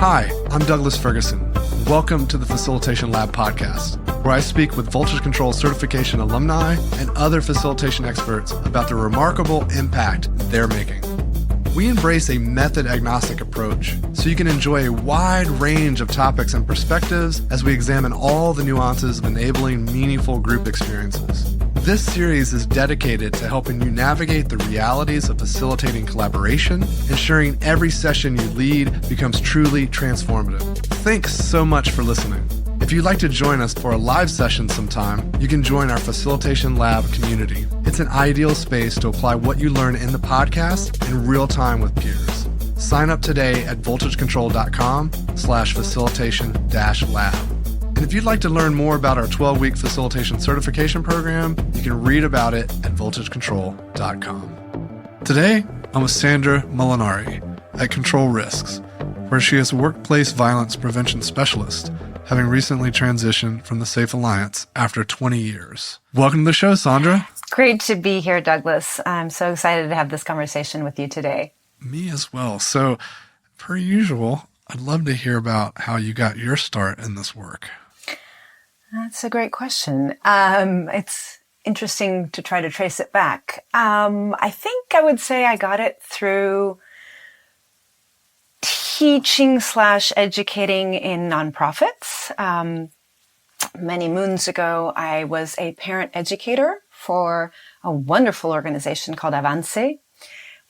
Hi, I'm Douglas Ferguson. Welcome to the Facilitation Lab podcast, where I speak with Voltage Control certification alumni and other facilitation experts about the remarkable impact they're making. We embrace a method-agnostic approach so you can enjoy a wide range of topics and perspectives as we examine all the nuances of enabling meaningful group experiences. This series is dedicated to helping you navigate the realities of facilitating collaboration, ensuring every session you lead becomes truly transformative. Thanks so much for listening. If you'd like to join us for a live session sometime, you can join our Facilitation Lab community. It's an ideal space to apply what you learn in the podcast in real time with peers. Sign up today at voltagecontrol.com/facilitation-lab. And if you'd like to learn more about our 12-week facilitation certification program, you can read about it at voltagecontrol.com. Today, I'm with Sandra Molinari at Control Risks, where she is a workplace violence prevention specialist, having recently transitioned from the Safe Alliance after 20 years. Welcome to the show, Sandra. Great to be here, Douglas. I'm so excited to have this conversation with you today. Me as well. So, per usual, I'd love to hear about how you got your start in this work. That's a great question. It's interesting to try to trace it back. I think I would say I got it through teaching/educating in nonprofits. Many moons ago, I was a parent educator for a wonderful organization called Avance,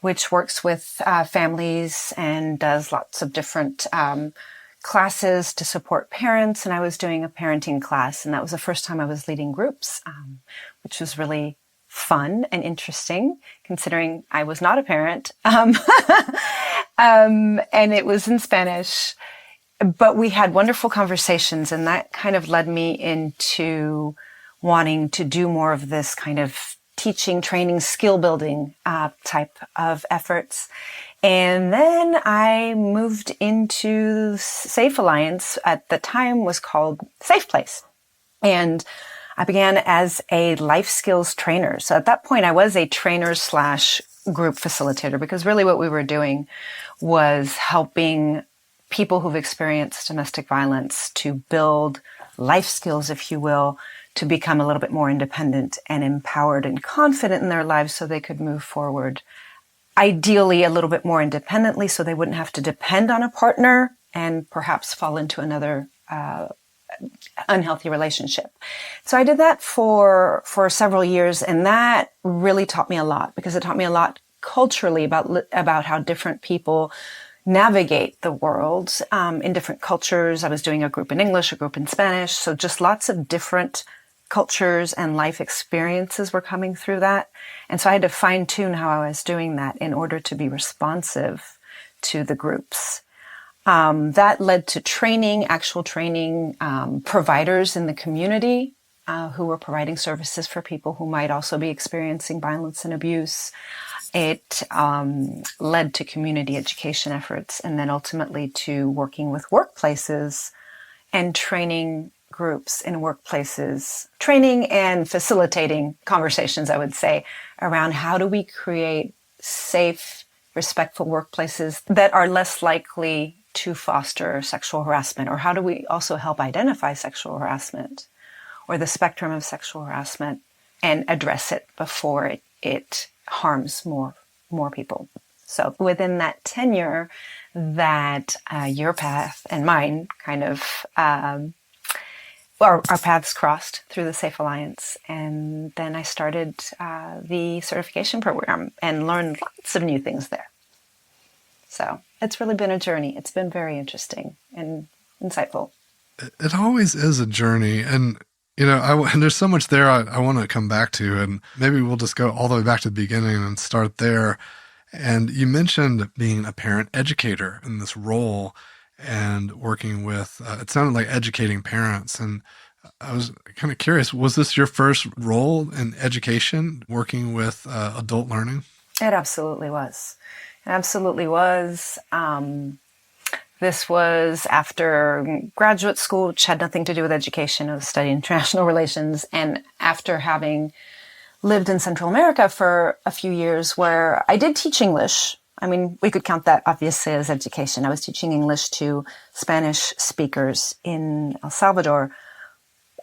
which works with families and does lots of different classes to support parents. And I was doing a parenting class, and that was the first time I was leading groups, which was really fun and interesting, considering I was not a parent. And it was in Spanish, but we had wonderful conversations, and that kind of led me into wanting to do more of this kind of teaching, training, skill building type of efforts. And then I moved into Safe Alliance. At the time was called Safe Place. And I began as a life skills trainer. So at that point, I was a trainer/group facilitator, because really what we were doing was helping people who've experienced domestic violence to build life skills, if you will, to become a little bit more independent and empowered and confident in their lives so they could move forward. Ideally, a little bit more independently, so they wouldn't have to depend on a partner and perhaps fall into another unhealthy relationship. So I did that for several years, and that really taught me a lot, because it taught me a lot culturally about how different people navigate the world in different cultures. I was doing a group in English, a group in Spanish, so just lots of different cultures and life experiences were coming through that. And so I had to fine tune how I was doing that in order to be responsive to the groups. That led to training, actual training, providers in the community who were providing services for people who might also be experiencing violence and abuse. It led to community education efforts, and then ultimately to working with workplaces and training groups in workplaces, training and facilitating conversations, I would say, around how do we create safe, respectful workplaces that are less likely to foster sexual harassment, or how do we also help identify sexual harassment or the spectrum of sexual harassment and address it before it harms more people. So within that tenure, that your path and mine kind of our paths crossed through the Safe Alliance. And then I started the certification program and learned lots of new things there. So it's really been a journey. It's been very interesting and insightful. It always is a journey. And, and there's so much there I want to come back to. And maybe we'll just go all the way back to the beginning and start there. And you mentioned being a parent educator in this role and working with, it sounded like educating parents. And I was kind of curious, was this your first role in education, working with adult learning? It absolutely was. It absolutely was. This was after graduate school, which had nothing to do with education. I was studying international relations. And after having lived in Central America for a few years, where I did teach English, I mean, we could count that obviously as education. I was teaching English to Spanish speakers in El Salvador,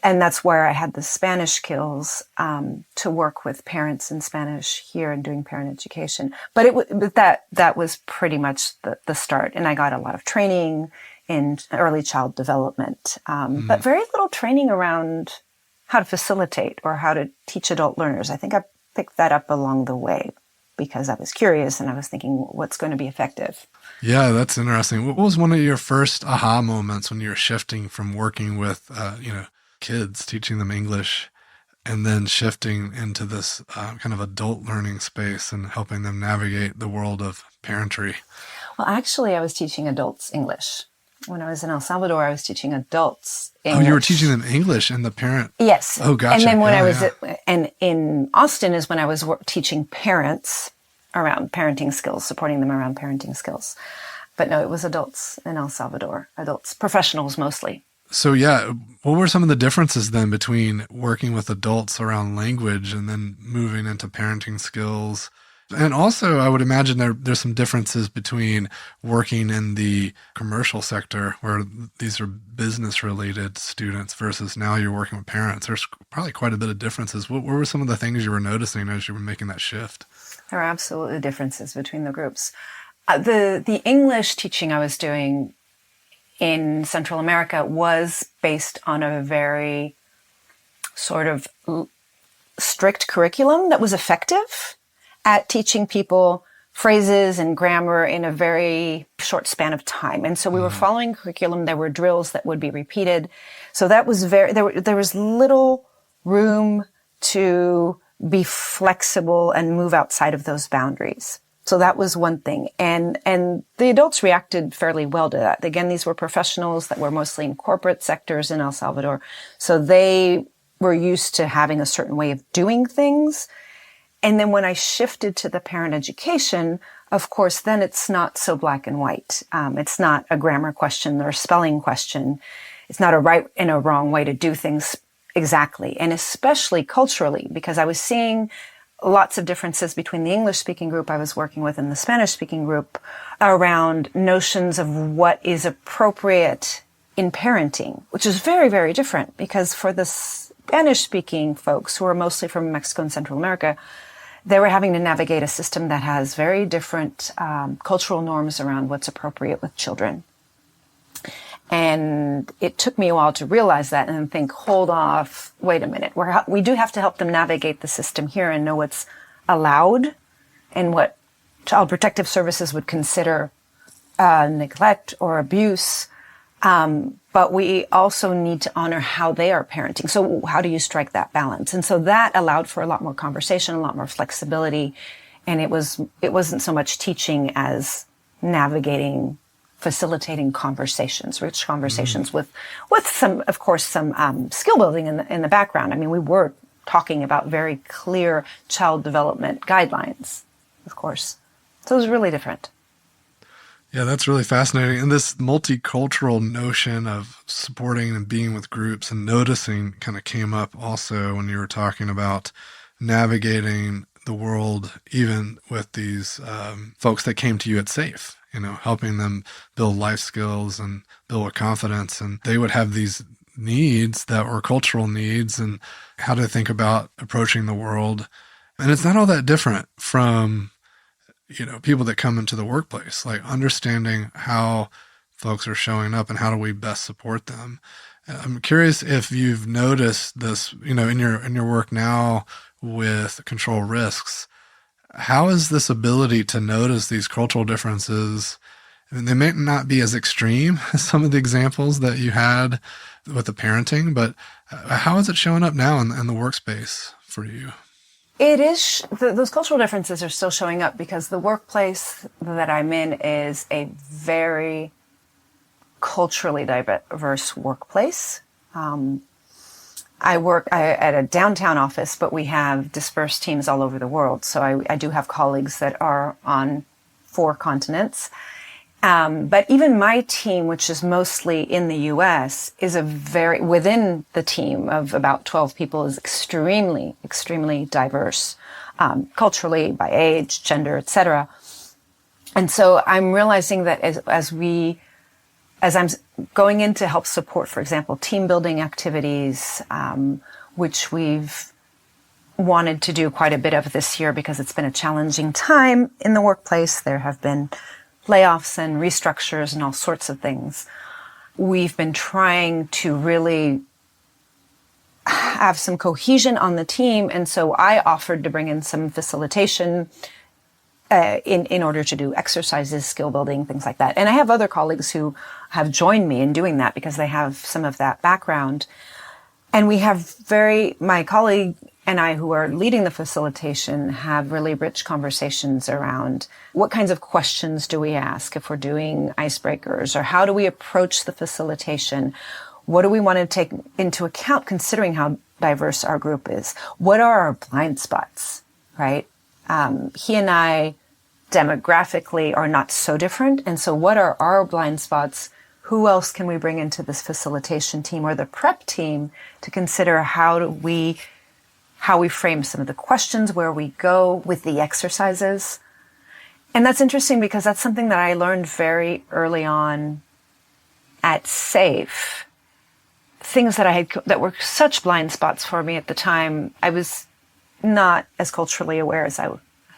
and that's where I had the Spanish skills to work with parents in Spanish here and doing parent education. But that was pretty much the start. And I got a lot of training in early child development, but very little training around how to facilitate or how to teach adult learners. I think I picked that up along the way because I was curious and I was thinking, what's going to be effective? Yeah, that's interesting. What was one of your first aha moments when you were shifting from working with, kids, teaching them English, and then shifting into this kind of adult learning space and helping them navigate the world of parentry? Well, actually, I was teaching adults English. When I was in El Salvador, I was teaching adults English. Oh, you were teaching them English and the parent? Yes. Oh, gotcha. And then when I was and in Austin is when I was teaching parents around parenting skills, supporting them around parenting skills. But no, it was adults in El Salvador, adults, professionals mostly. So yeah, what were some of the differences then between working with adults around language and then moving into parenting skills? And also, I would imagine there's some differences between working in the commercial sector where these are business-related students versus now you're working with parents. There's probably quite a bit of differences. What were some of the things you were noticing as you were making that shift? There are absolutely differences between the groups. The English teaching I was doing in Central America was based on a very sort of strict curriculum that was effective at teaching people phrases and grammar in a very short span of time. And so we were following curriculum. There were drills that would be repeated. So that was there was little room to be flexible and move outside of those boundaries. So that was one thing. And the adults reacted fairly well to that. Again, these were professionals that were mostly in corporate sectors in El Salvador. So they were used to having a certain way of doing things. And then when I shifted to the parent education, of course, then it's not so black and white. It's not a grammar question or a spelling question. It's not a right and a wrong way to do things exactly. And especially culturally, because I was seeing lots of differences between the English-speaking group I was working with and the Spanish-speaking group around notions of what is appropriate in parenting, which is very, very different because for the Spanish-speaking folks who are mostly from Mexico and Central America, they were having to navigate a system that has very different cultural norms around what's appropriate with children. And it took me a while to realize that and think, hold off, wait a minute. We do have to help them navigate the system here and know what's allowed and what Child Protective Services would consider neglect or abuse. But we also need to honor how they are parenting. So how do you strike that balance? And so that allowed for a lot more conversation, a lot more flexibility. And it wasn't so much teaching as navigating, facilitating conversations, rich conversations with some, of course, some skill building in the background. I mean, we were talking about very clear child development guidelines, of course. So it was really different. Yeah, that's really fascinating. And this multicultural notion of supporting and being with groups and noticing kind of came up also when you were talking about navigating the world, even with these folks that came to you at SAFE, helping them build life skills and build confidence. And they would have these needs that were cultural needs and how to think about approaching the world. And it's not all that different from people that come into the workplace, like understanding how folks are showing up and how do we best support them. I'm curious if you've noticed this, in your work now with control risks. How is this ability to notice these cultural differences? And they may not be as extreme as some of the examples that you had with the parenting, but how is it showing up now in the workspace for you? It is, those cultural differences are still showing up because the workplace that I'm in is a very culturally diverse workplace. I work at a downtown office, but we have dispersed teams all over the world. So I do have colleagues that are on 4 continents. But even my team, which is mostly in the U.S., is within the team of about 12 people, is extremely, extremely diverse, culturally, by age, gender, etc. And so I'm realizing that as I'm going in to help support, for example, team building activities, which we've wanted to do quite a bit of this year because it's been a challenging time in the workplace. There have been layoffs and restructures and all sorts of things. We've been trying to really have some cohesion on the team. And so I offered to bring in some facilitation in order to do exercises, skill building, things like that. And I have other colleagues who have joined me in doing that because they have some of that background. And we have my colleague and I, who are leading the facilitation, have really rich conversations around what kinds of questions do we ask if we're doing icebreakers, or how do we approach the facilitation? What do we want to take into account considering how diverse our group is? What are our blind spots, right? He and I demographically are not so different. And so what are our blind spots? Who else can we bring into this facilitation team or the prep team to consider how we frame some of the questions, where we go with the exercises? And that's interesting because that's something that I learned very early on at SAFE. Things that were such blind spots for me at the time. I was not as culturally aware as I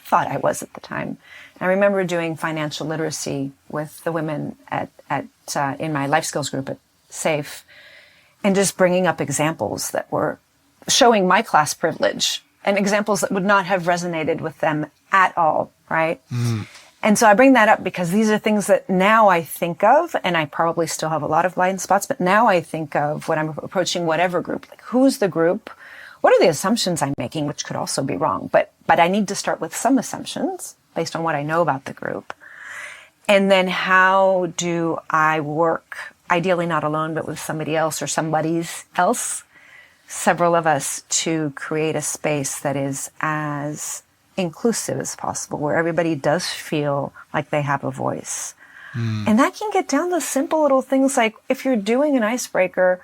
thought I was at the time. I remember doing financial literacy with the women in my life skills group at SAFE, and just bringing up examples that were showing my class privilege and examples that would not have resonated with them at all, right? Mm. And so I bring that up because these are things that now I think of, and I probably still have a lot of blind spots, but now I think of when I'm approaching whatever group, like who's the group? What are the assumptions I'm making, which could also be wrong, but I need to start with some assumptions based on what I know about the group. And then how do I work, ideally not alone, but with somebody else or somebody's else, several of us, to create a space that is as inclusive as possible, where everybody does feel like they have a voice. Mm. And that can get down to simple little things like, if you're doing an icebreaker,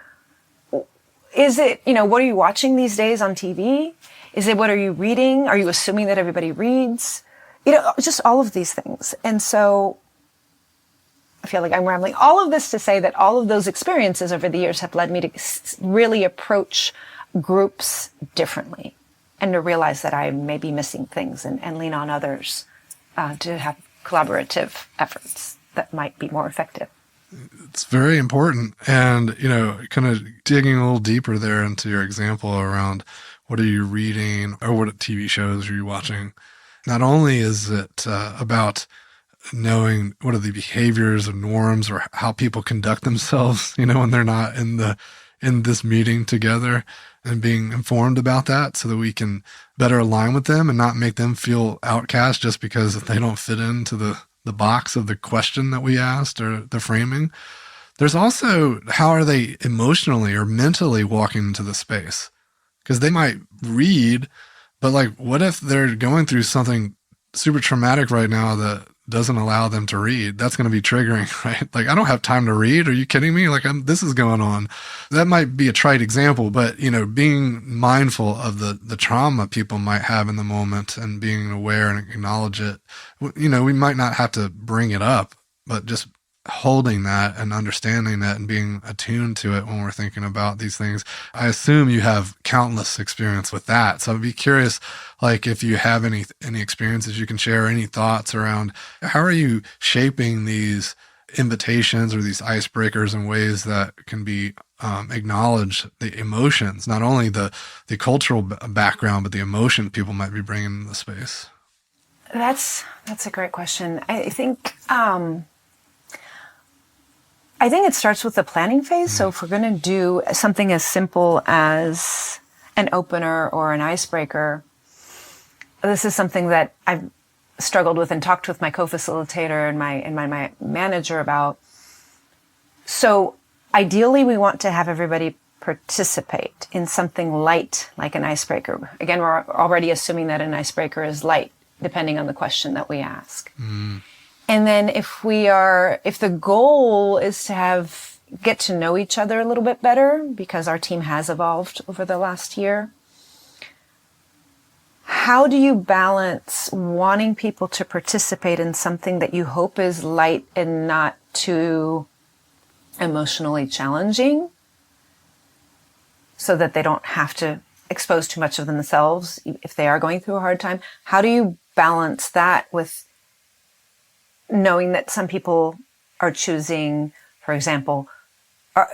is it, what are you watching these days on TV? Is it, what are you reading? Are you assuming that everybody reads? Just all of these things. And so I feel like I'm rambling. All of this to say that all of those experiences over the years have led me to really approach groups differently, and to realize that I may be missing things and lean on others to have collaborative efforts that might be more effective. It's very important. And, kind of digging a little deeper there into your example around what are you reading or what TV shows are you watching? Not only is it about knowing what are the behaviors or norms or how people conduct themselves, when they're not in this meeting together, and being informed about that so that we can better align with them and not make them feel outcast just because they don't fit into the box of the question that we asked or the framing. There's also, how are they emotionally or mentally walking into the space? Because they might read, but what if they're going through something super traumatic right now that doesn't allow them to read? That's going to be triggering, right? I don't have time to read. Are you kidding me? This is going on. That might be a trite example, but, being mindful of the trauma people might have in the moment and being aware and acknowledge it. We might not have to bring it up, but just holding that and understanding that and being attuned to it when we're thinking about these things. I assume you have countless experience with that. So I'd be curious, if you have any experiences you can share, any thoughts around how are you shaping these invitations or these icebreakers in ways that can be acknowledge the emotions, not only the cultural background, but the emotion people might be bringing into the space? That's a great question. I think it starts with the planning phase. So if we're going to do something as simple as an opener or an icebreaker, this is something that I've struggled with and talked with my co-facilitator and my manager about. So ideally, we want to have everybody participate in something light, like an icebreaker. Again, we're already assuming that an icebreaker is light, depending on the question that we ask. Mm. And then if the goal is to get to know each other a little bit better, because our team has evolved over the last year, how do you balance wanting people to participate in something that you hope is light and not too emotionally challenging, so that they don't have to expose too much of themselves if they are going through a hard time? How do you balance that with knowing that some people are choosing, for example,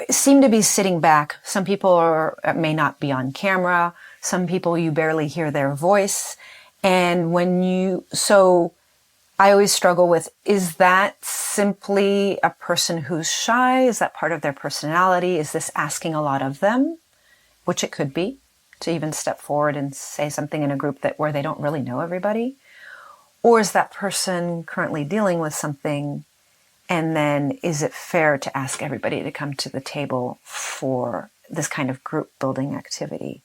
seem to be sitting back. Some people may not be on camera. Some people you barely hear their voice. And so I always struggle with, is that simply a person who's shy? Is that part of their personality? Is this asking a lot of them? Which it could be, to even step forward and say something in a group where they don't really know everybody. Or is that person currently dealing with something? And then is it fair to ask everybody to come to the table for this kind of group building activity?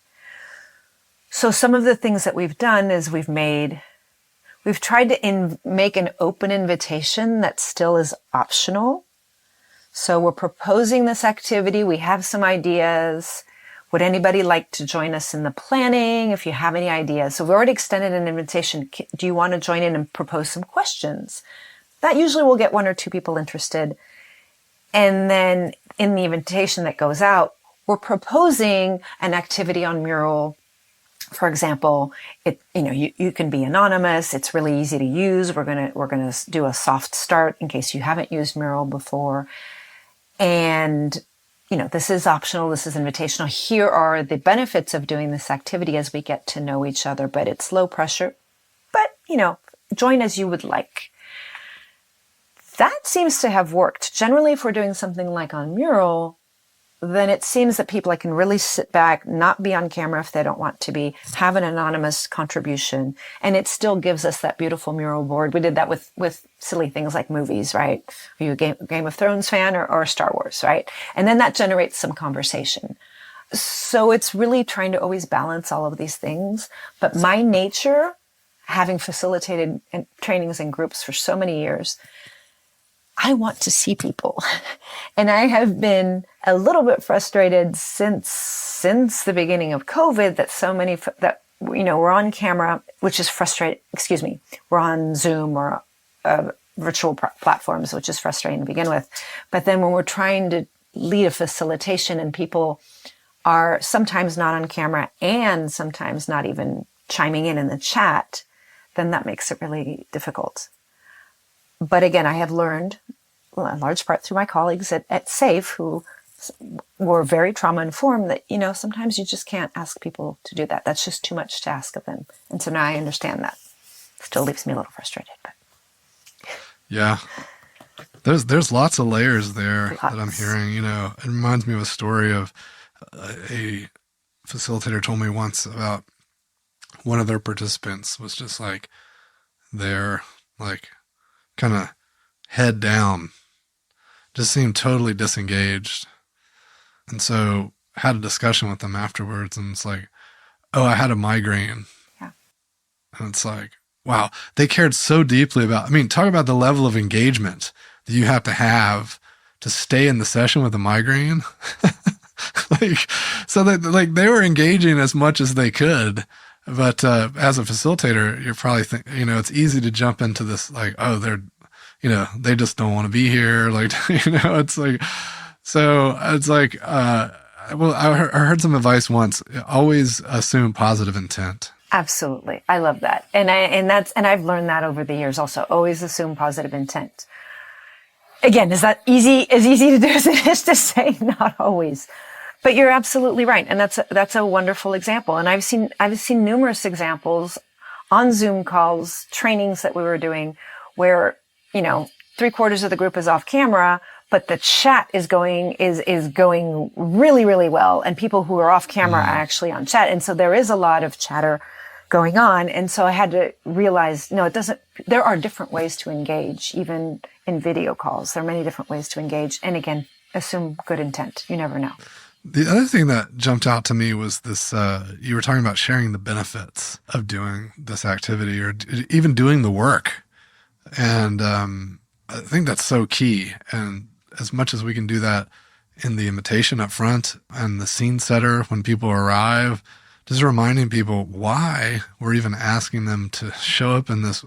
So some of the things that we've done is we've tried to make an open invitation that still is optional. So we're proposing this activity. We have some ideas. Would anybody like to join us in the planning if you have any ideas? So we've already extended an invitation. Do you want to join in and propose some questions? That usually will get one or two people interested. And then in the invitation that goes out, we're proposing an activity on Mural. For example, you can be anonymous. It's really easy to use. We're gonna do a soft start in case you haven't used Mural before. And this is optional. This is invitational. Here are the benefits of doing this activity as we get to know each other, but it's low pressure. But, join as you would like. That seems to have worked. Generally, if we're doing something like on Mural, then it seems that people can really sit back, not be on camera if they don't want to be, have an anonymous contribution, and it still gives us that beautiful mural board. We did that with silly things like movies, right? Are you a Game of Thrones fan or Star Wars, right? And then that generates some conversation. So it's really trying to always balance all of these things. But my nature, having facilitated trainings in groups for so many years, I want to see people. And I have been a little bit frustrated since the beginning of COVID that so many, we're on camera, which is frustrating. Excuse me. We're on Zoom or virtual platforms, which is frustrating to begin with. But then when we're trying to lead a facilitation and people are sometimes not on camera and sometimes not even chiming in the chat, then that makes it really difficult. But again, I have learned, in large part through my colleagues at SAFE, who were very trauma-informed, that, sometimes you just can't ask people to do that. That's just too much to ask of them. And so now I understand that. Still leaves me a little frustrated. But yeah. There's lots of layers there that I'm hearing. It reminds me of a story of a facilitator told me once about one of their participants was just they're kind of head down, just seemed totally disengaged. And so had a discussion with them afterwards, and it's oh, I had a migraine. Yeah. And it's wow, they cared so deeply about, talk about the level of engagement that you have to stay in the session with a migraine. So that they were engaging as much as they could. But as a facilitator, you're probably it's easy to jump into this oh, they're, they just don't want to be here. It's so it's well, I heard some advice once. Always assume positive intent. Absolutely. I love that. And I've learned that over the years also. Always assume positive intent. Again, is that as easy to do as it is to say? Not always. But you're absolutely right. And that's a wonderful example. And I've seen numerous examples on Zoom calls, trainings that we were doing where, 3/4 of the group is off camera, but the chat is going really, really well. And people who are off camera are actually on chat. And so there is a lot of chatter going on. And so I had to realize, there are different ways to engage, even in video calls. There are many different ways to engage. And again, assume good intent. You never know. The other thing that jumped out to me was this, you were talking about sharing the benefits of doing this activity or even doing the work. And I think that's so key. And as much as we can do that in the invitation up front and the scene setter when people arrive, just reminding people why we're even asking them to show up in this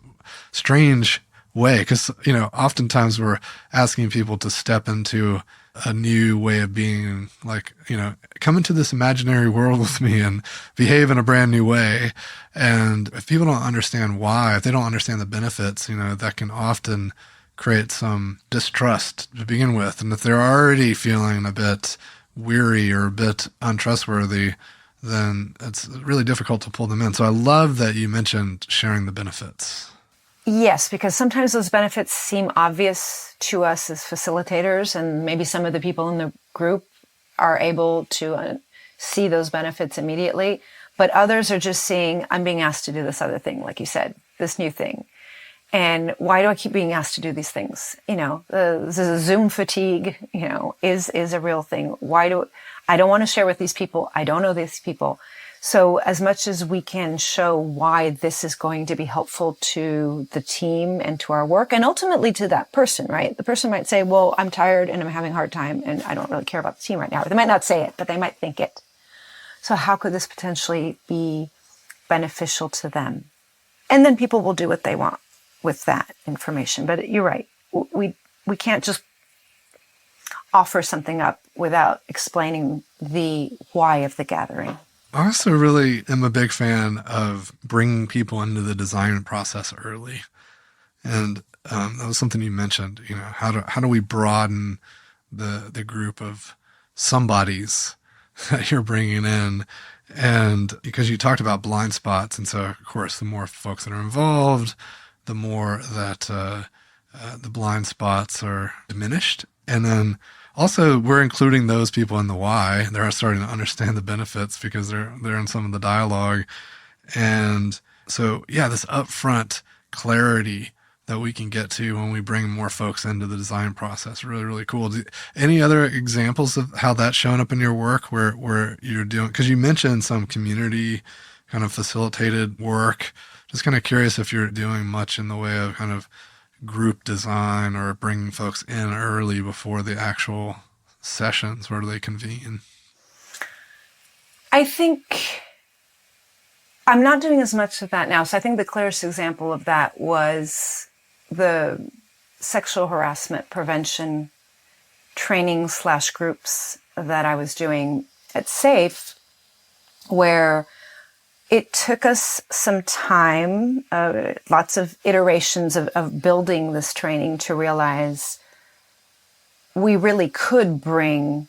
strange way. Because, oftentimes we're asking people to step into a new way of being, like, come into this imaginary world with me and behave in a brand new way. And if people don't understand why, if they don't understand the benefits, that can often create some distrust to begin with. And if they're already feeling a bit weary or a bit untrustworthy, then it's really difficult to pull them in. So I love that you mentioned sharing the benefits. Yes, because sometimes those benefits seem obvious to us as facilitators, and maybe some of the people in the group are able to see those benefits immediately. But others are just seeing, I'm being asked to do this other thing, like you said, this new thing. And why do I keep being asked to do these things? This is Zoom fatigue, is a real thing. I don't want to share with these people. I don't know these people. So as much as we can show why this is going to be helpful to the team and to our work, and ultimately to that person, right? The person might say, well, I'm tired and I'm having a hard time and I don't really care about the team right now. Or they might not say it, but they might think it. So how could this potentially be beneficial to them? And then people will do what they want with that information. But you're right. We can't just offer something up without explaining the why of the gathering. I also really am a big fan of bringing people into the design process early. And that was something you mentioned, how do we broaden the group of somebodies that you're bringing in? And because you talked about blind spots. And so, of course, the more folks that are involved, the more that the blind spots are diminished. And then also, we're including those people in the why. They're starting to understand the benefits because they're in some of the dialogue. And so, this upfront clarity that we can get to when we bring more folks into the design process, really, really cool. Any other examples of how that's shown up in your work where you're doing, because you mentioned some community kind of facilitated work. Just kind of curious if you're doing much in the way of kind of group design or bringing folks in early before the actual sessions where they convene. I think I'm not doing as much of that now. So I think the clearest example of that was the sexual harassment prevention training / groups that I was doing at SAFE, where it took us some time, lots of iterations of building this training to realize we really could bring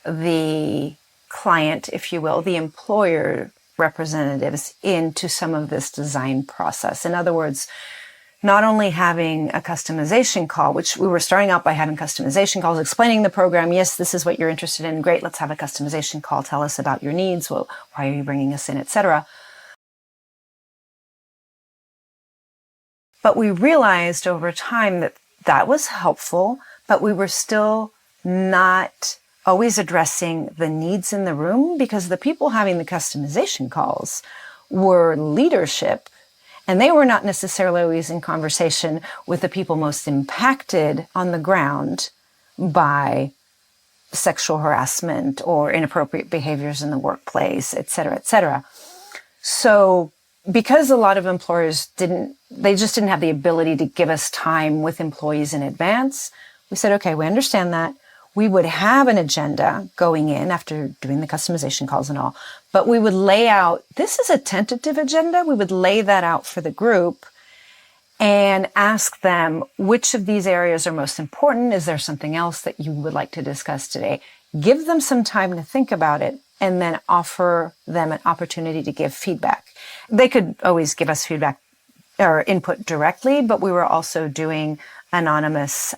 the client, if you will, the employer representatives into some of this design process. In other words, not only having a customization call, which we were starting out by having customization calls, explaining the program. Yes, this is what you're interested in. Great, let's have a customization call. Tell us about your needs. Well, why are you bringing us in, etc. But we realized over time that that was helpful, but we were still not always addressing the needs in the room, because the people having the customization calls were leadership, and they were not necessarily always in conversation with the people most impacted on the ground by sexual harassment or inappropriate behaviors in the workplace, et cetera, et cetera. So because a lot of employers just didn't have the ability to give us time with employees in advance, we said, okay, we understand that. We would have an agenda going in after doing the customization calls and all, but we would lay out, this is a tentative agenda. We would lay that out for the group and ask them which of these areas are most important. Is there something else that you would like to discuss today? Give them some time to think about it, and then offer them an opportunity to give feedback. They could always give us feedback or input directly, but we were also doing anonymous,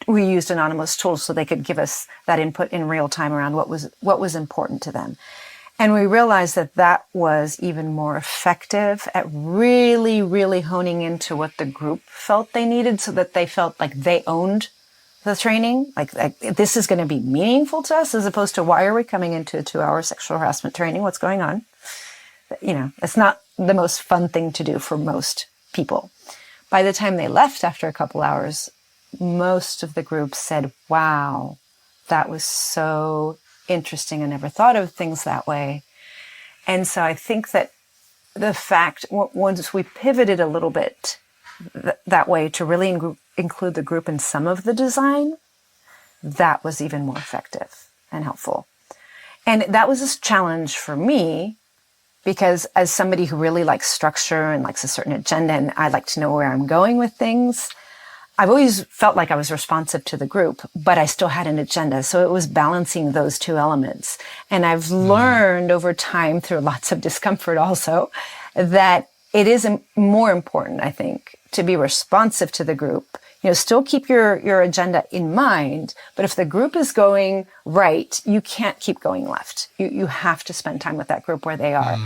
we used anonymous tools so they could give us that input in real time around what was important to them. And we realized that that was even more effective at really, really honing into what the group felt they needed, so that they felt like they owned the training, like this is going to be meaningful to us, as opposed to, why are we coming into a 2-hour sexual harassment training? What's going on? It's not the most fun thing to do for most people. By the time they left after a couple hours, most of the group said, wow, that was so interesting. I never thought of things that way. And so I think that the fact, once we pivoted a little bit that way to really include the group in some of the design, that was even more effective and helpful. And that was a challenge for me, because as somebody who really likes structure and likes a certain agenda, and I like to know where I'm going with things, I've always felt like I was responsive to the group, but I still had an agenda. So it was balancing those two elements. And I've learned over time, through lots of discomfort also, that it is more important, I think, to be responsive to the group. Still keep your agenda in mind, but if the group is going right, you can't keep going left. You have to spend time with that group where they are.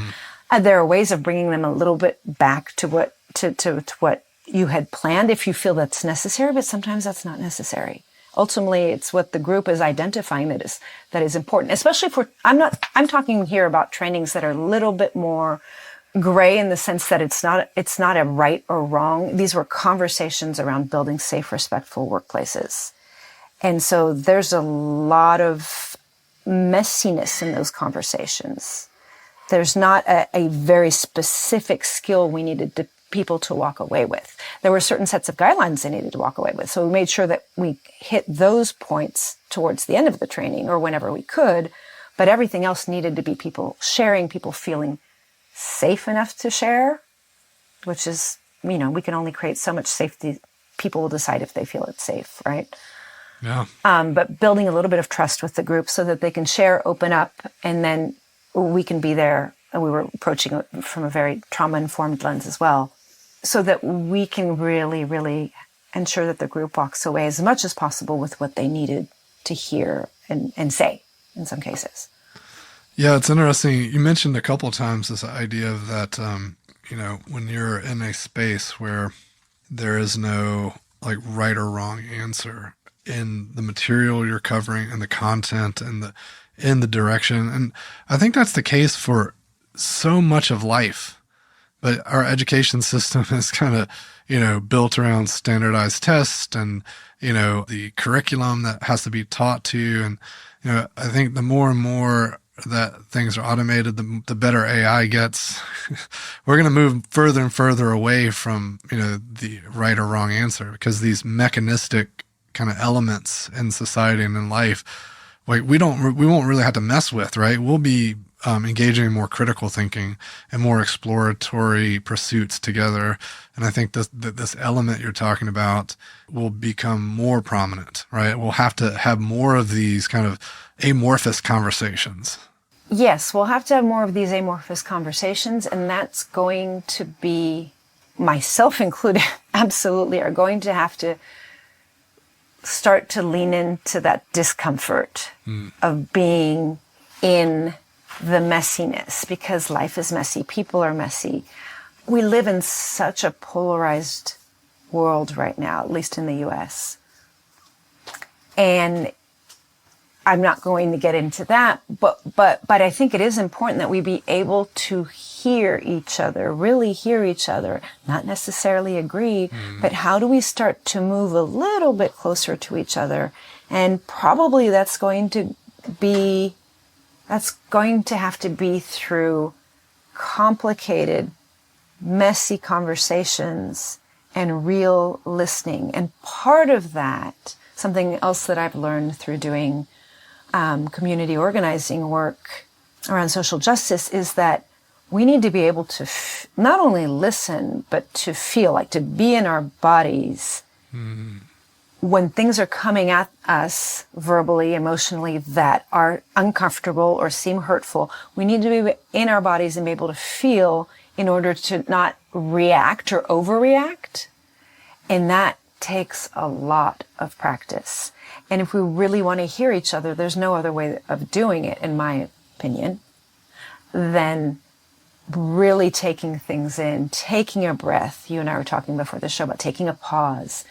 There are ways of bringing them a little bit back to what you had planned if you feel that's necessary, but sometimes that's not necessary. Ultimately, it's what the group is identifying that is important, especially I'm talking here about trainings that are a little bit more gray, in the sense that it's not a right or wrong. These were conversations around building safe, respectful workplaces. And so there's a lot of messiness in those conversations. There's not a very specific skill we needed people to walk away with. There were certain sets of guidelines they needed to walk away with. So we made sure that we hit those points towards the end of the training or whenever we could, but everything else needed to be people sharing, people feeling safe enough to share, which is, we can only create so much safety. People will decide if they feel it's safe, right? Yeah. But building a little bit of trust with the group so that they can share, open up, and then we can be there. And we were approaching it from a very trauma-informed lens as well, so that we can really, really ensure that the group walks away as much as possible with what they needed to hear and say in some cases. Yeah, it's interesting. You mentioned a couple of times this idea of that, when you're in a space where there is no right or wrong answer in the material you're covering and the content and in the direction. And I think that's the case for so much of life. But our education system is kind of, built around standardized tests and, the curriculum that has to be taught to. And, I think the more and more that things are automated, the better AI gets. We're going to move further and further away from, the right or wrong answer, because these mechanistic kind of elements in society and in life, we won't really have to mess with, right? We'll be engaging in more critical thinking and more exploratory pursuits together. And I think this element you're talking about will become more prominent, right? We'll have to have more of these kind of amorphous conversations. Yes, we'll have to have more of these amorphous conversations, and that's going to be, myself included, absolutely, are going to have to start to lean into that discomfort of being in the messiness, because life is messy. People are messy. We live in such a polarized world right now, at least in the US. And I'm not going to get into that, but I think it is important that we be able to hear each other, really hear each other, not necessarily agree, but how do we start to move a little bit closer to each other? And probably that's going to have to be through complicated, messy conversations and real listening. And part of that, something else that I've learned through doing community organizing work around social justice, is that we need to be able to not only listen, but to feel, to be in our bodies when things are coming at us verbally, emotionally, that are uncomfortable or seem hurtful. We need to be in our bodies and be able to feel in order to not react or overreact. And that takes a lot of practice. And if we really want to hear each other, there's no other way of doing it, in my opinion, than really taking things in, taking a breath. You and I were talking before the show about taking a pause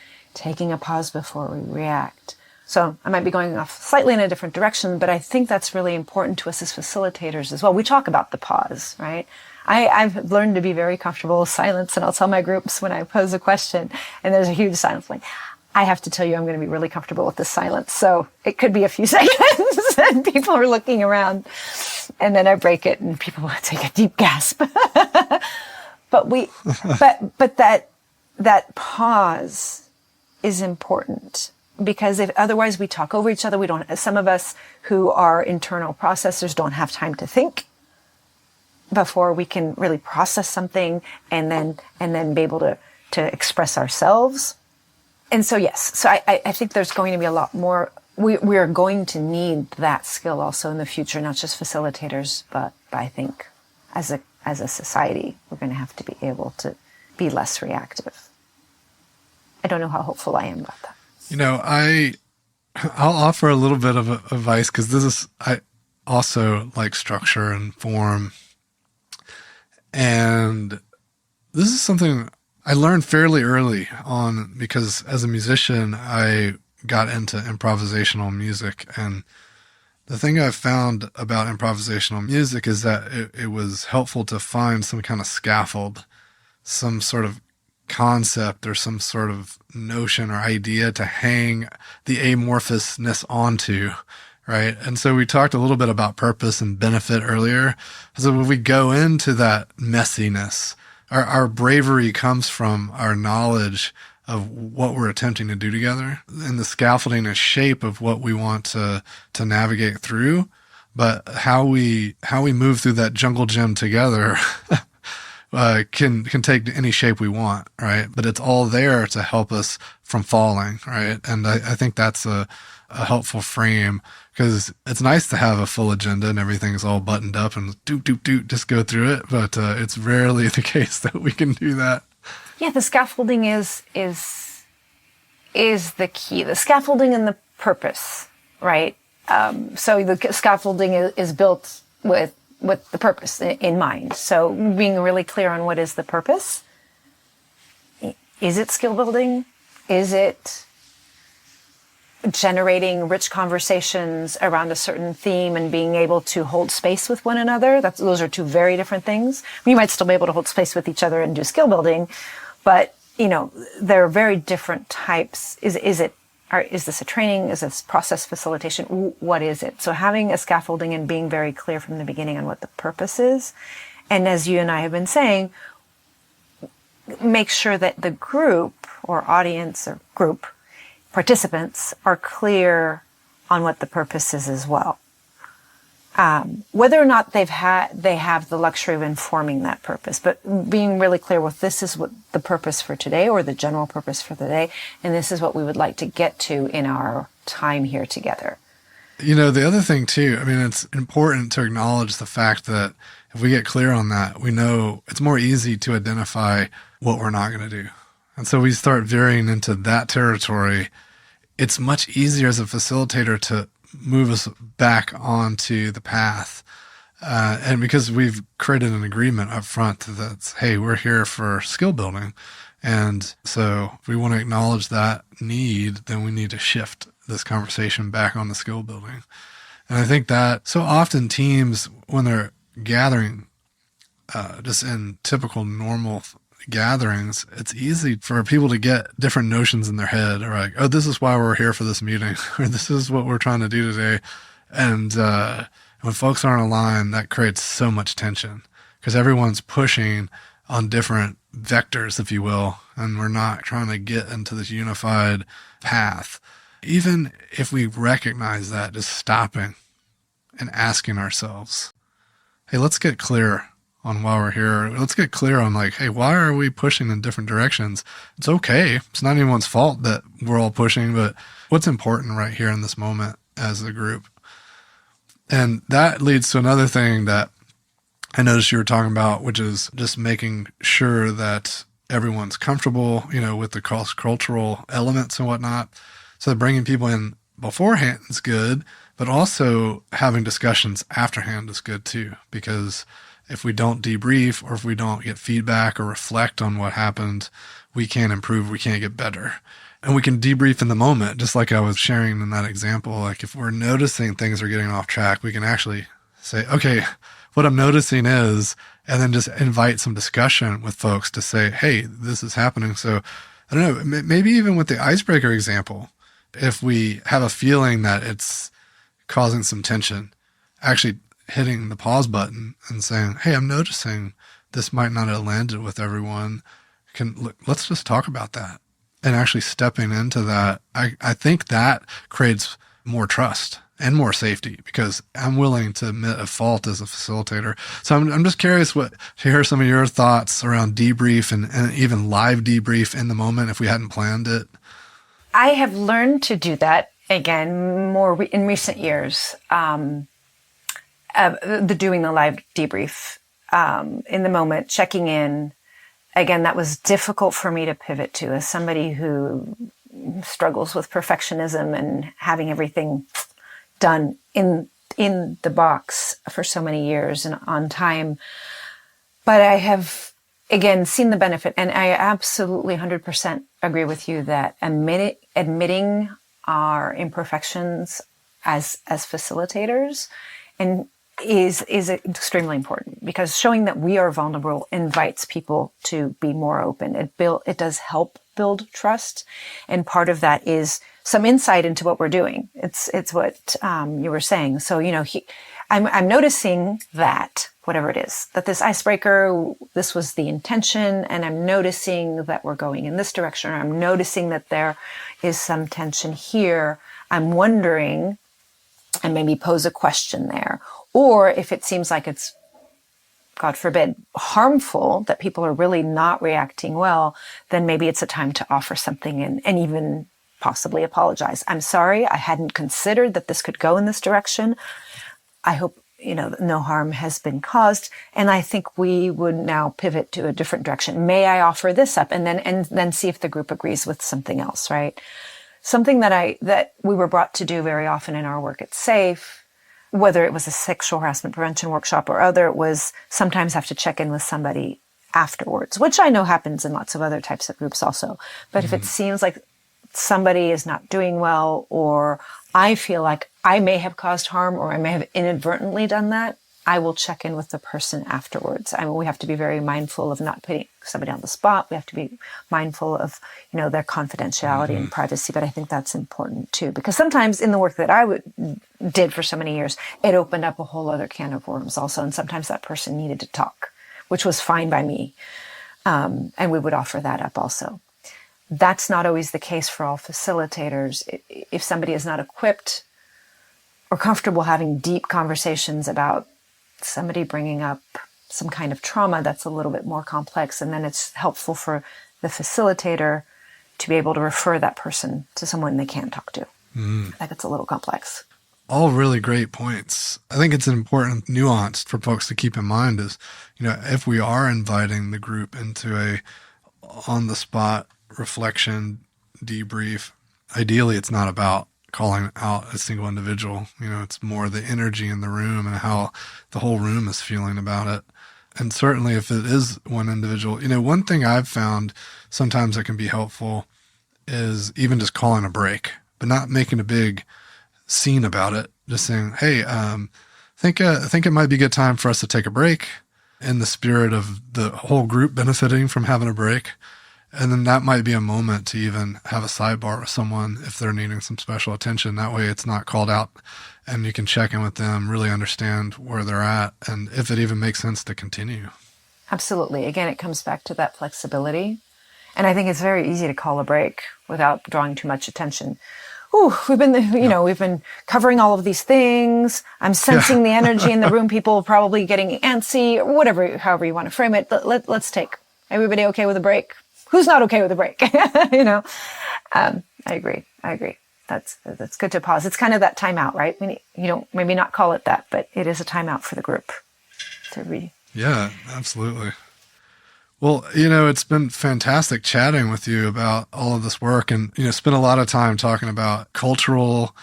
before we react. So I might be going off slightly in a different direction, but I think that's really important to us as facilitators as well. We talk about the pause, right? I've learned to be very comfortable with silence, and I'll tell my groups when I pose a question and there's a huge silence, I have to tell you, I'm going to be really comfortable with this silence. So it could be a few seconds and people are looking around. and then I break it and people take a deep gasp. but that pause is important, because if otherwise we talk over each other, some of us who are internal processors don't have time to think before we can really process something and then be able to express ourselves. And so, yes, so I think there's going to be a lot more. We are going to need that skill also in the future, not just facilitators, but I think as a society, we're going to have to be able to be less reactive. I don't know how hopeful I am about that. I'll offer a little bit of advice, because I also like structure and form. And this is something I learned fairly early on, because as a musician, I got into improvisational music. And the thing I've found about improvisational music is that it was helpful to find some kind of scaffold, some sort of concept or some sort of notion or idea to hang the amorphousness onto, right? And so we talked a little bit about purpose and benefit earlier. So when we go into that messiness, our bravery comes from our knowledge of what we're attempting to do together, and the scaffolding and shape of what we want to navigate through. But how we move through that jungle gym together can take any shape we want, right? But it's all there to help us from falling, right? And I think that's a helpful frame, because it's nice to have a full agenda and everything's all buttoned up and just go through it. But it's rarely the case that we can do that. Yeah, the scaffolding is the key. The scaffolding and the purpose, right? So the scaffolding is built with the purpose in mind. So being really clear on what is the purpose. Is it skill building? Is it generating rich conversations around a certain theme and being able to hold space with one another? Those are two very different things. You might still be able to hold space with each other and do skill building, but there are very different types. Is this a training? Is this process facilitation? What is it? So having a scaffolding and being very clear from the beginning on what the purpose is. And as you and I have been saying, make sure that the group or audience or group participants are clear on what the purpose is as well. Whether or not they have the luxury of informing that purpose, but being really clear with, this is what the purpose for today, or the general purpose for the day, and this is what we would like to get to in our time here together. The other thing too, it's important to acknowledge the fact that if we get clear on that, we know it's more easy to identify what we're not going to do. And so we start veering into that territory. It's much easier as a facilitator to move us back onto the path. And because we've created an agreement up front that's, hey, we're here for skill building. And so if we want to acknowledge that need, then we need to shift this conversation back on the skill building. And I think that so often teams, when they're gathering, just in typical normal gatherings, it's easy for people to get different notions in their head, or like, oh, this is why we're here for this meeting, or this is what we're trying to do today. And when folks aren't aligned, that creates so much tension, because everyone's pushing on different vectors, if you will, and we're not trying to get into this unified path. Even if we recognize that, just stopping and asking ourselves, hey, let's get clear on why we're here. Let's get clear on like, hey, why are we pushing in different directions? It's okay. It's not anyone's fault that we're all pushing, but what's important right here in this moment as a group? And that leads to another thing that I noticed you were talking about, which is just making sure that everyone's comfortable, with the cross-cultural elements and whatnot. So bringing people in beforehand is good, but also having discussions afterhand is good too, because if we don't debrief, or if we don't get feedback or reflect on what happened, we can't improve, we can't get better. And we can debrief in the moment, just like I was sharing in that example. Like if we're noticing things are getting off track, we can actually say, okay, what I'm noticing is, and then just invite some discussion with folks to say, hey, this is happening. So I don't know, maybe even with the icebreaker example, if we have a feeling that it's causing some tension, actually hitting the pause button and saying, hey, I'm noticing this might not have landed with everyone. Let's just talk about that. And actually stepping into that, I think that creates more trust and more safety, because I'm willing to admit a fault as a facilitator. So I'm just curious to hear some of your thoughts around debrief and even live debrief in the moment if we hadn't planned it. I have learned to do that again more in recent years. Doing the live debrief in the moment, checking in. Again, that was difficult for me to pivot to as somebody who struggles with perfectionism and having everything done in the box for so many years and on time. But I have, again, seen the benefit, and I absolutely 100% agree with you that admitting our imperfections as facilitators and is extremely important, because showing that we are vulnerable invites people to be more open. It does help build trust, and part of that is some insight into what we're doing. It's what you were saying. So I'm noticing that whatever it is, that this icebreaker, this was the intention, and I'm noticing that we're going in this direction. Or I'm noticing that there is some tension here. I'm wondering, and maybe pose a question there. Or if it seems like it's, God forbid, harmful, that people are really not reacting well, then maybe it's a time to offer something and even possibly apologize. I'm sorry, I hadn't considered that this could go in this direction. I hope, no harm has been caused. And I think we would now pivot to a different direction. May I offer this up? And then see if the group agrees with something else, right? Something that we were brought to do very often in our work at SAFE, whether it was a sexual harassment prevention workshop or other, was sometimes have to check in with somebody afterwards, which I know happens in lots of other types of groups also. But if it seems like somebody is not doing well, or I feel like I may have caused harm, or I may have inadvertently done that, I will check in with the person afterwards. I mean, we have to be very mindful of not putting somebody on the spot. We have to be mindful of, their confidentiality and privacy. But I think that's important too, because sometimes in the work that I did for so many years, it opened up a whole other can of worms also. And sometimes that person needed to talk, which was fine by me. And we would offer that up also. That's not always the case for all facilitators. If somebody is not equipped or comfortable having deep conversations about somebody bringing up some kind of trauma that's a little bit more complex, and then it's helpful for the facilitator to be able to refer that person to someone they can talk to. Like, it's a little complex. All really great points. I think it's an important nuance for folks to keep in mind is, if we are inviting the group into a on-the-spot reflection debrief, ideally it's not about calling out a single individual. It's more the energy in the room and how the whole room is feeling about it. And certainly if it is one individual, one thing I've found sometimes that can be helpful is even just calling a break, but not making a big scene about it. Just saying, hey, think it might be a good time for us to take a break, in the spirit of the whole group benefiting from having a break. And then that might be a moment to even have a sidebar with someone if they're needing some special attention. That way it's not called out, and you can check in with them, really understand where they're at, and if it even makes sense to continue. Absolutely. Again, it comes back to that flexibility. And I think it's very easy to call a break without drawing too much attention. We've been covering all of these things. I'm sensing the energy in the room. People are probably getting antsy, or whatever, however you want to frame it. Let's take. Everybody okay with a break? Who's not okay with a break? I agree. That's good to pause. It's kind of that timeout, right? Maybe not call it that, but it is a timeout for the group to read. Yeah, absolutely. Well, it's been fantastic chatting with you about all of this work, and, spent a lot of time talking about cultural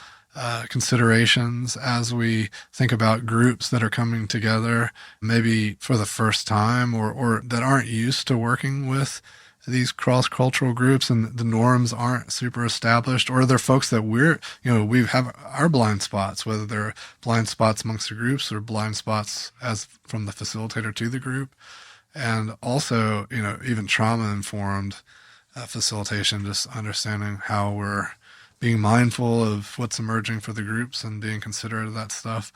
considerations as we think about groups that are coming together, maybe for the first time or that aren't used to working with these cross-cultural groups, and the norms aren't super established, or they're folks that we have our blind spots, whether they're blind spots amongst the groups or blind spots as from the facilitator to the group. And also, even trauma-informed facilitation, just understanding how we're being mindful of what's emerging for the groups and being considerate of that stuff.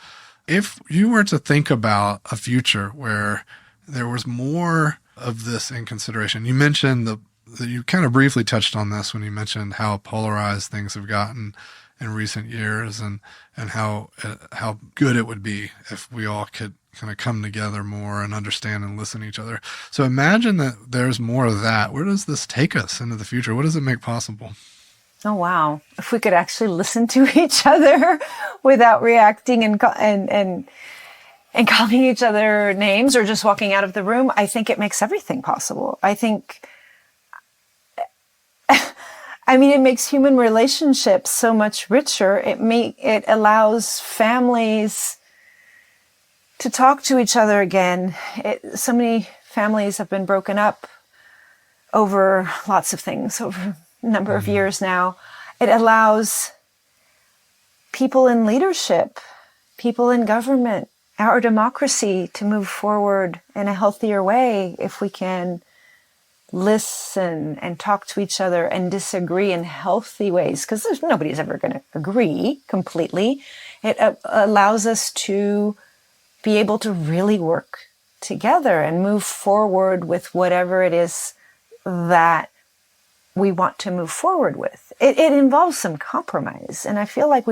If you were to think about a future where there was more of this in consideration, you mentioned you kind of briefly touched on this when you mentioned how polarized things have gotten in recent years, and how good it would be if we all could kind of come together more and understand and listen to each other. So imagine that there's more of that. Where does this take us into the future? What does it make possible? Oh, wow. If we could actually listen to each other without reacting and calling each other names or just walking out of the room, I think it makes everything possible. It makes human relationships so much richer. It allows families to talk to each other again. So many families have been broken up over lots of things, over a number of years now. It allows people in leadership, people in government, our democracy to move forward in a healthier way if we can listen and talk to each other and disagree in healthy ways, because nobody's ever going to agree completely. It allows us to be able to really work together and move forward with whatever it is that we want to move forward with. It involves some compromise, and I feel like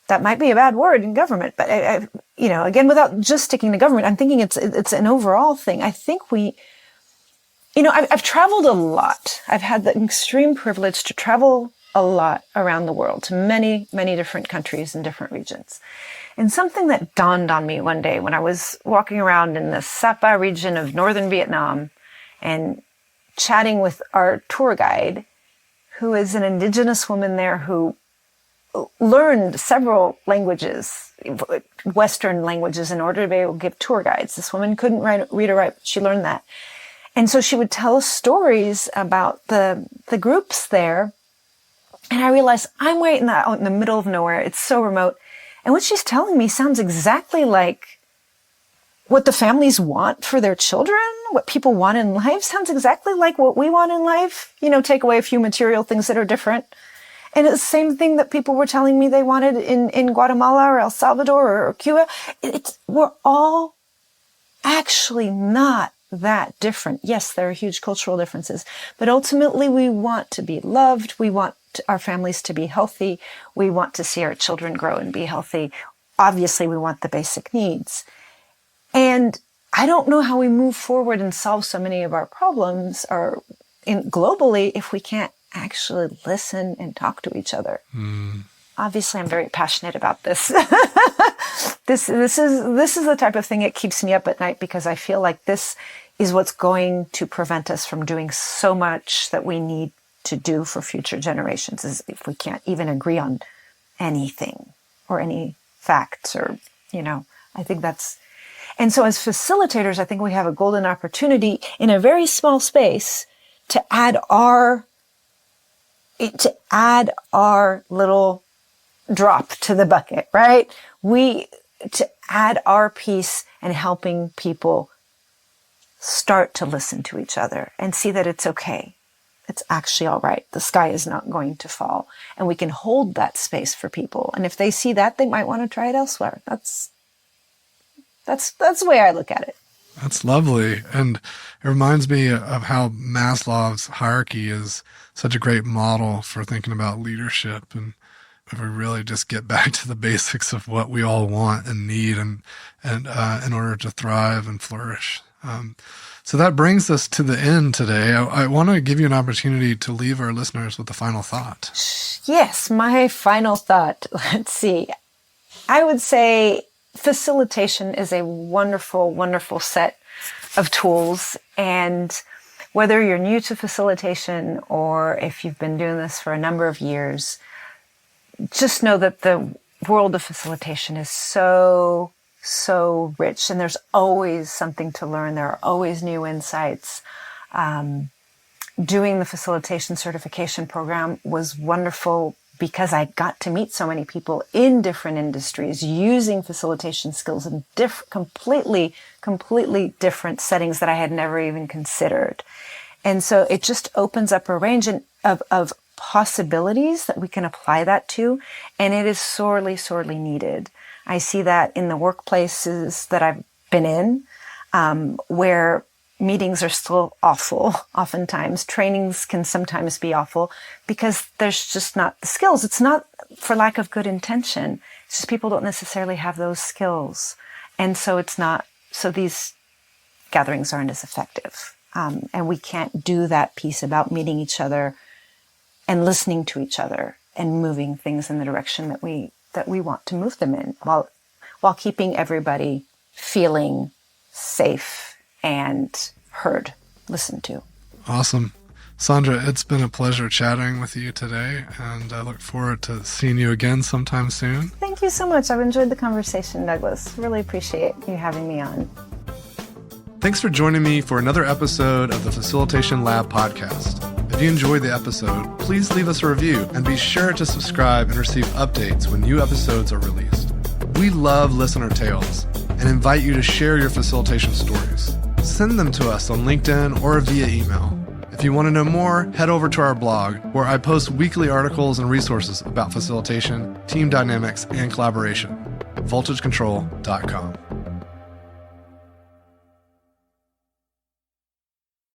that might be a bad word in government, but again, without just sticking to government, I'm thinking it's an overall thing. I think I've traveled a lot. I've had the extreme privilege to travel a lot around the world to many, many different countries and different regions. And something that dawned on me one day when I was walking around in the Sapa region of northern Vietnam and chatting with our tour guide, who is an indigenous woman there who learned several languages, Western languages, in order to be able to give tour guides. This woman couldn't read or write, but she learned that. And so she would tell us stories about the groups there. And I realized I'm right out in the middle of nowhere. It's so remote. And what she's telling me sounds exactly like what the families want for their children, what people want in life, sounds exactly like what we want in life. Take away a few material things that are different. And it's the same thing that people were telling me they wanted in Guatemala or El Salvador or Cuba. We're all actually not that different. Yes, there are huge cultural differences, but ultimately we want to be loved. We want our families to be healthy. We want to see our children grow and be healthy. Obviously, we want the basic needs. And I don't know how we move forward and solve so many of our problems globally if we can't actually listen and talk to each other. Obviously, I'm very passionate about this. This is the type of thing that keeps me up at night, because I feel like this is what's going to prevent us from doing so much that we need to do for future generations, is if we can't even agree on anything or any facts I think that's. And so as facilitators, I think we have a golden opportunity in a very small space to add our little drop to the bucket, right? To add our piece and helping people start to listen to each other and see that it's okay. It's actually all right. The sky is not going to fall, and we can hold that space for people. And if they see that, they might want to try it elsewhere. That's the way I look at it. That's lovely. And it reminds me of how Maslow's hierarchy is such a great model for thinking about leadership. And if we really just get back to the basics of what we all want and need and in order to thrive and flourish. So that brings us to the end today. I want to give you an opportunity to leave our listeners with a final thought. Yes, my final thought. Let's see. I would say facilitation is a wonderful, wonderful set of tools. And whether you're new to facilitation or if you've been doing this for a number of years, just know that the world of facilitation is so rich, and there's always something to learn. There are always new insights. Doing the facilitation certification program was wonderful because I got to meet so many people in different industries using facilitation skills in completely different settings that I had never even considered. And so it just opens up a range of possibilities that we can apply that to, and it is sorely needed. I see that in the workplaces that I've been in, where meetings are still awful. Oftentimes, trainings can sometimes be awful because there's just not the skills. It's not for lack of good intention. It's just people don't necessarily have those skills. And so so these gatherings aren't as effective. And we can't do that piece about meeting each other and listening to each other and moving things in the direction that we want to move them in, while keeping everybody feeling safe and heard, listened to. Awesome. Sandra, it's been a pleasure chatting with you today, and I look forward to seeing you again sometime soon. Thank you so much. I've enjoyed the conversation, Douglas. Really appreciate you having me on. Thanks for joining me for another episode of the Facilitation Lab podcast. If you enjoyed the episode, please leave us a review and be sure to subscribe and receive updates when new episodes are released. We love listener tales and invite you to share your facilitation stories. Send them to us on LinkedIn or via email. If you want to know more, head over to our blog, where I post weekly articles and resources about facilitation, team dynamics, and collaboration. voltagecontrol.com.